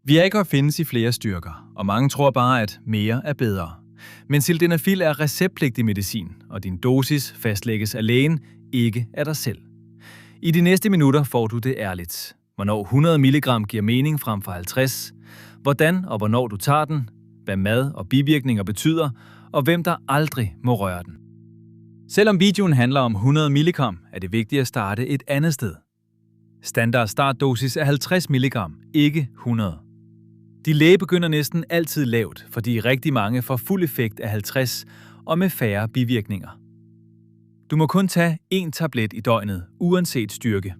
Viagra findes i flere styrker, og mange tror bare, at mere er bedre. Men sildenafil er receptpligtig medicin, og din dosis fastlægges af lægen, ikke af dig selv. I de næste minutter får du det ærligt. Hvornår 100 mg giver mening frem for 50, hvordan og hvornår du tager den, hvad mad og bivirkninger betyder, og hvem der aldrig må røre den. Selvom videoen handler om 100 mg, er det vigtigt at starte et andet sted. Standard startdosis er 50 mg, ikke 100. De læge begynder næsten altid lavt, fordi rigtig mange får fuld effekt af 50 og med færre bivirkninger. Du må kun tage 1 tablet i døgnet, uanset styrke.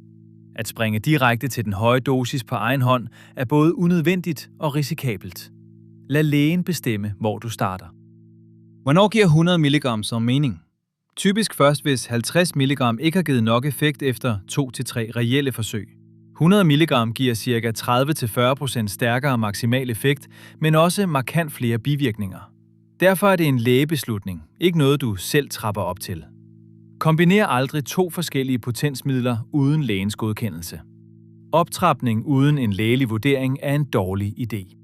At springe direkte til den høje dosis på egen hånd er både unødvendigt og risikabelt. Lad lægen bestemme, hvor du starter. Hvornår giver 100 mg som mening? Typisk først, hvis 50 mg ikke har givet nok effekt efter 2-3 reelle forsøg. 100 mg giver ca. 30-40% stærkere maksimal effekt, men også markant flere bivirkninger. Derfor er det en lægebeslutning, ikke noget du selv trapper op til. Kombiner aldrig 2 forskellige potensmidler uden lægens godkendelse. Optrapning uden en lægelig vurdering er en dårlig idé.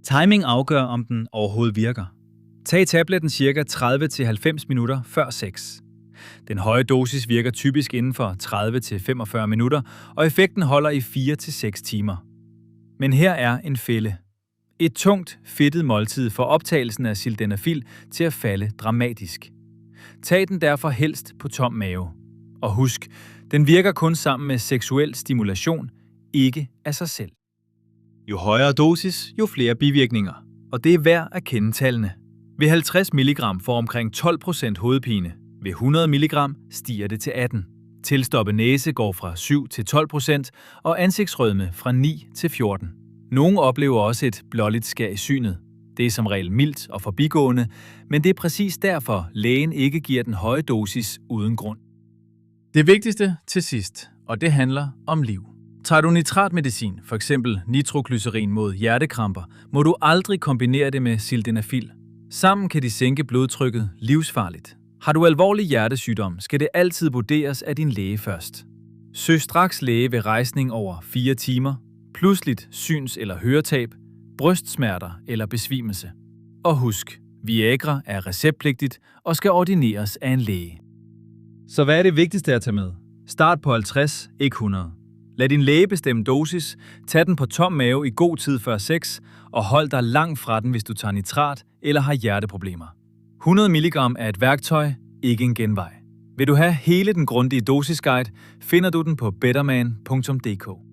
Timing afgør, om den overhovedet virker. Tag tabletten ca. 30-90 minutter før sex. Den høje dosis virker typisk inden for 30-45 minutter, og effekten holder i 4-6 timer. Men her er en fælde. Et tungt, fedtet måltid får optagelsen af sildenafil til at falde dramatisk. Tag den derfor helst på tom mave. Og husk, den virker kun sammen med seksuel stimulation, ikke af sig selv. Jo højere dosis, jo flere bivirkninger. Og det er værd at kende tallene. Ved 50 mg får omkring 12% hovedpine. Ved 100 mg stiger det til 18. Tilstoppet næse går fra 7 til 12%, og ansigtsrødme fra 9 til 14. Nogle oplever også et blåligt skær i synet. Det er som regel mildt og forbigående, men det er præcis derfor, lægen ikke giver den høje dosis uden grund. Det vigtigste til sidst, og det handler om liv. Tager du nitratmedicin, f.eks. nitroglycerin mod hjertekramper, må du aldrig kombinere det med sildenafil. Sammen kan de sænke blodtrykket livsfarligt. Har du alvorlig hjertesygdom, skal det altid vurderes af din læge først. Søg straks læge ved rejsning over 4 timer, pludseligt syns- eller høretab, brystsmerter eller besvimelse. Og husk, Viagra er receptpligtigt og skal ordineres af en læge. Så hvad er det vigtigste at tage med? Start på 50, ikke 100. Lad din læge bestemme dosis, tag den på tom mave i god tid før sex, og hold dig langt fra den, hvis du tager nitrat eller har hjerteproblemer. 100 mg er et værktøj, ikke en genvej. Vil du have hele den grundige dosisguide, finder du den på betterman.dk.